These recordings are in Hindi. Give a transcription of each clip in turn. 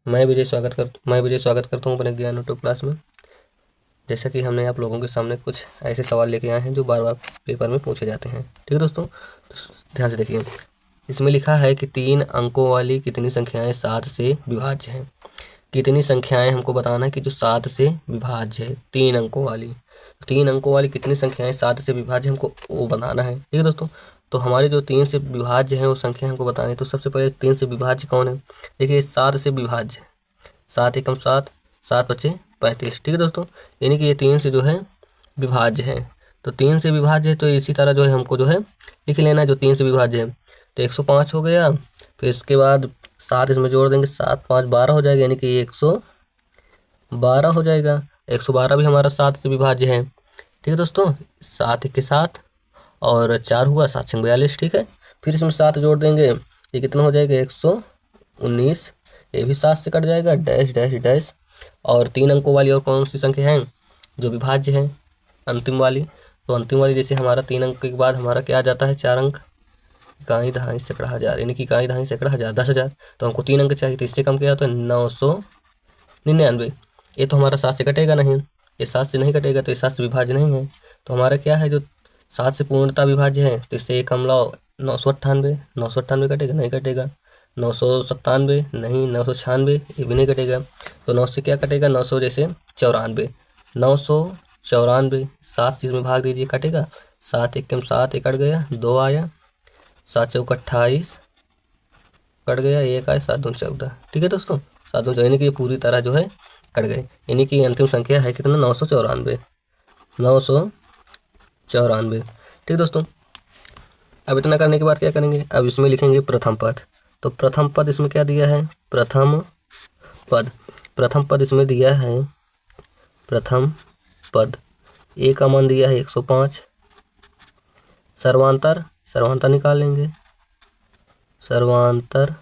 मैं विजय स्वागत करता हूँ अपने ज्ञान यूट्यूब क्लास में। जैसा कि हमने आप लोगों के सामने कुछ ऐसे सवाल लेके आए हैं जो बार बार पेपर में पूछे जाते हैं। ठीक है दोस्तों, तो ध्यान से देखिए। इसमें लिखा है कि 3 अंकों वाली कितनी संख्याएं 7 से विभाज्य हैं। कितनी संख्याएं हमको बताना है कि जो 7 से विभाज्य है। 3 अंकों वाली 3 अंकों वाली कितनी संख्याएं 7 से विभाज्य हमको वो बनाना है। ठीक है दोस्तों, तो हमारे जो 3 से विभाज्य हैं वो संख्या हमको बतानी है। तो सबसे पहले 3 से विभाज्य कौन है? देखिए 7 से विभाज्य है। 7 एकम 7, 7 पचे 35। ठीक है दोस्तों, यानी कि ये 3 से जो है विभाज्य है। तो 3 से विभाज्य है तो इसी तरह जो है हमको जो है लिख लेना है जो 3 से विभाज्य है। तो 105 हो गया। फिर इसके बाद 7 इसमें जोड़ देंगे, 7 5 12 हो जाएगा, यानी कि 112 हो जाएगा। 112 भी हमारा 7 से विभाज्य है। ठीक है दोस्तों, 7 के 7 और 4 हुआ 7 छंग 42। ठीक है, फिर इसमें 7 जोड़ देंगे, ये कितना हो जाएगा 119। ये भी 7 से कट जाएगा, डैश डैश डैश। और 3 अंकों वाली और कौन सी संख्या है जो विभाज्य है? अंतिम वाली। तो अंतिम वाली जैसे हमारा 3 अंक के बाद हमारा क्या आ जाता है? 4 अंक। इकाई दहाई सैकड़ा हज़ार, यानी कि इकाई दहाई सैकड़ा हज़ार 10,000। तो हमको 3 अंक चाहिए, तो इससे कम क्या होता है? 999। ये तो हमारा 7 से कटेगा नहीं, ये 7 से नहीं कटेगा, तो ये 7 से विभाज्य नहीं है। तो हमारा क्या है जो 7 से पूर्णता विभाज्य है? तो इससे एक हम लाओ 998। 998 कटेगा? नहीं कटेगा। 997 नहीं। 996 ये भी नहीं कटेगा। तो 9 से क्या कटेगा? 900 जैसे 94। 994 7 से इसमें भाग दीजिए, कटेगा। 7 एकम 7 कट गया, 2 आया। 7 चौक 28 कट गया, 1 आया। 7 दूनी 14। ठीक है दोस्तों, 7 दूनी 14, यानी कि ये पूरी तरह जो है कट गए। यानी कि अंतिम संख्या है कितना? 994। 994। ठीक दोस्तों, अब इतना करने के बाद क्या करेंगे? अब इसमें लिखेंगे प्रथम पद। तो प्रथम पद इसमें क्या दिया है? प्रथम पद इसमें दिया है प्रथम पद। ए का मान दिया है 105। सर्वांतर निकाल लेंगे। सर्वांतर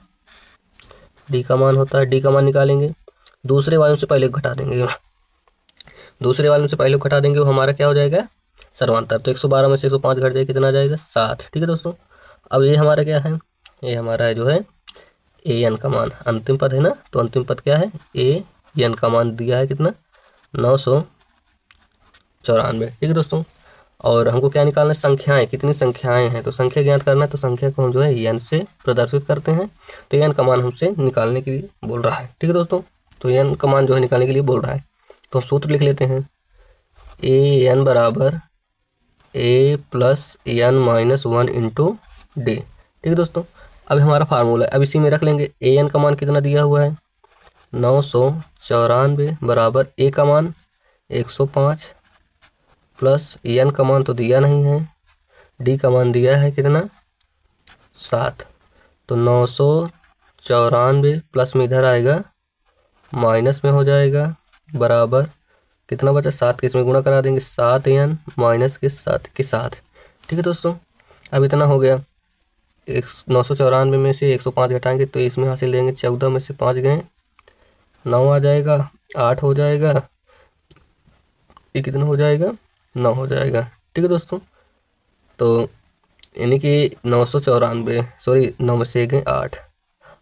डी का मान होता है, डी का मान निकालेंगे। दूसरे वाले से पहले घटा देंगे, वो हमारा क्या हो जाएगा? सर्वांतर। तो 112 में से 105 घट जाएगा, कितना आ जाएगा? 7। ठीक है दोस्तों, अब ये हमारा क्या है? ये हमारा है जो है ए एन का मान, अंतिम पद है ना। तो अंतिम पद क्या है? ए एन का मान दिया है कितना? 994। ठीक है दोस्तों, और हमको क्या निकालना है? संख्याएं, कितनी संख्याएं हैं। तो संख्या ज्ञात करना है, तो संख्या को हम जो है एन से प्रदर्शित करते हैं। तो एन का मान हमसे निकालने के लिए बोल रहा है। ठीक है दोस्तों, तो एन का मान जो है निकालने के लिए बोल रहा है। तो हम सूत्र लिख लेते हैं। ए एन बराबर a plus n minus 1 into d. ठीक है दोस्तों, अब हमारा फार्मूला है, अब इसी में रख लेंगे। ए एन का मान कितना दिया हुआ है? 994 बराबर ए का मान 105 प्लस एन का मान तो दिया नहीं है, डी का मान दिया है कितना? 7। तो 994 प्लस में इधर आएगा, माइनस में हो जाएगा, बराबर कितना बचा? 7 के इसमें गुणा करा देंगे, 7 एन माइनस के 7 के 7। ठीक है दोस्तों, अब इतना हो गया। 994 में से 105 घटाएंगे तो इसमें हासिल लेंगे, 14 में से 5 गए 9 आ जाएगा, 8 हो जाएगा, ये कितना हो जाएगा? 9 हो जाएगा। ठीक है दोस्तों, तो यानी कि 994 सॉरी 9 में से गए 8,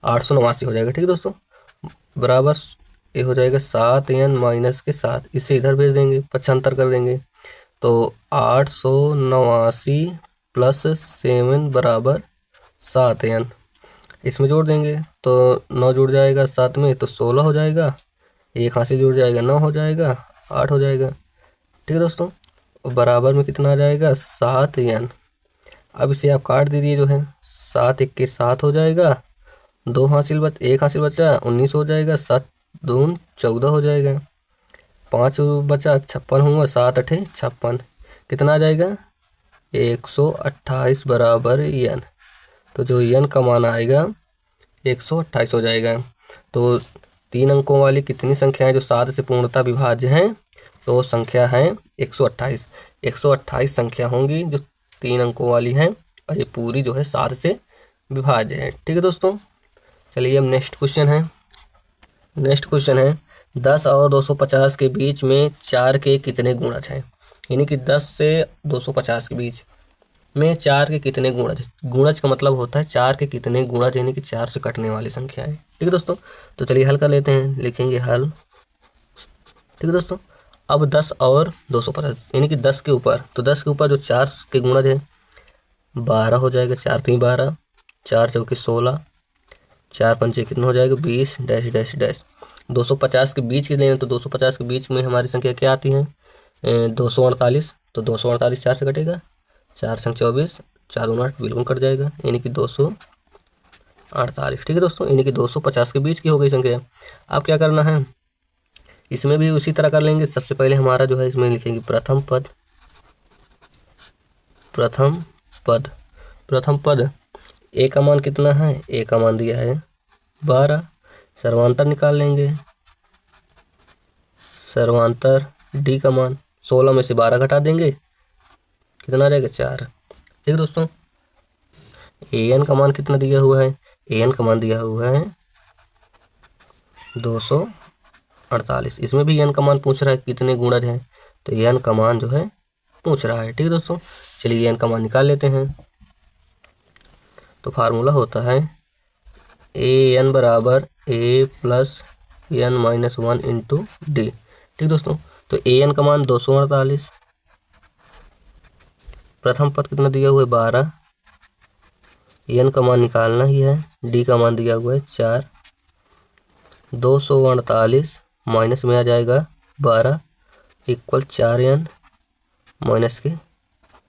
889 हो जाएगा। ठीक है दोस्तों, बराबर ये हो जाएगा 7 एन माइनस के 7। इसे इधर भेज देंगे, 75 कर देंगे, तो 889 प्लस 7 बराबर 7 एन। इसमें जोड़ देंगे तो 9 जुड़ जाएगा 7 में, तो 16 हो जाएगा। एक हासिल जुड़ जाएगा, 9 हो जाएगा, 8 हो जाएगा। ठीक है दोस्तों, बराबर में कितना आ जाएगा? 7 एन। अब इसे आप काट दीजिए, जो है 7 1 के 7 हो जाएगा, एक हासिल बचा 19 हो जाएगा, 7 दून 14 हो जाएगा, 5 बचा 56 होगा, 7 8 56, कितना आ जाएगा? 128 बराबर एन। तो जो एन का मान आएगा 128 हो जाएगा। तो 3 अंकों वाली कितनी संख्याएं जो 7 से पूर्णता विभाज्य हैं? तो संख्या है 128। 128 संख्या होंगी जो 3 अंकों वाली हैं, और ये पूरी जो है 7 से विभाज्य है। ठीक है दोस्तों, चलिए अब नेक्स्ट क्वेश्चन है 10 और 250 के बीच में 4 के कितने गुणज हैं? यानी कि 10 से 250 के बीच में 4 के कितने गुणज। गुणज का मतलब होता है 4 के कितने गुणज, यानी कि 4 से कटने वाली संख्या है। ठीक है दोस्तों, तो चलिए हल कर लेते हैं। लिखेंगे हल। ठीक है दोस्तों, अब 10 और 250 यानी कि 10 के ऊपर, तो 10 के ऊपर जो 4 के गुणज है 12 हो जाएगा। 4 3 12, 4 चौके 16, 4 पंचे कितना हो जाएगा 20 डैश डैश डैश। 250 के बीच के लें तो 250 के बीच में हमारी संख्या क्या आती है 248। तो 248 4 से कटेगा, 4 संग 24, 4 8 बिल्कुल कट जाएगा, यानी कि 248। ठीक है दोस्तों, यानी कि 250 के बीच की हो गई संख्या। अब क्या करना है, इसमें भी उसी तरह कर लेंगे। सबसे पहले हमारा जो है इसमें लिखेंगे प्रथम पद। प्रथम पद, प्रथम पद ए का मान कितना है, ए का मान दिया है 12। सर्वांतर निकाल लेंगे। सर्वांतर डी का मान 16 में से 12 घटा देंगे, कितना आ जाएगा 4। ठीक है दोस्तों, ए एन का मान कितना दिया हुआ है, ए एन का मान दिया हुआ है 248। इसमें भी एन का मान पूछ रहा है कितने गुणज हैं, तो एन का मान जो है पूछ रहा है। ठीक है दोस्तों, चलिए एन का मान निकाल लेते हैं। तो फार्मूला होता है ए एन बराबर a plus n minus 1 into d. ठीक दोस्तों, तो ए एन का मान 248, प्रथम पद कितना दिया हुआ है 12, एन का मान निकालना ही है, डी का मान दिया हुआ है 4। 248 माइनस में आ जाएगा 12 इक्वल 4n माइनस के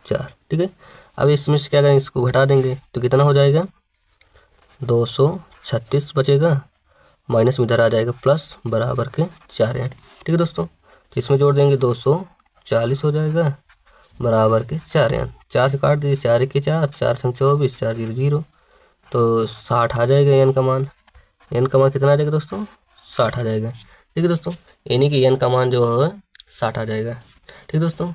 4। ठीक है, अब इसमें से क्या करेंगे, इसको घटा देंगे तो कितना हो जाएगा 236 बचेगा, माइनस में इधर आ जाएगा प्लस बराबर के 4n। ठीक है दोस्तों, तो इसमें जोड़ देंगे 240 हो जाएगा बराबर के 4n। 4 से काट दीजिए, 4 1 के 4, 4 संग 24, 4 0 0, तो 60 आ जाएगा एन का मान। एन का मान कितना आ जाएगा दोस्तों 60 आ जाएगा। ठीक है दोस्तों, यानी कि एन का मान जो है 60 आ जाएगा। ठीक है दोस्तों।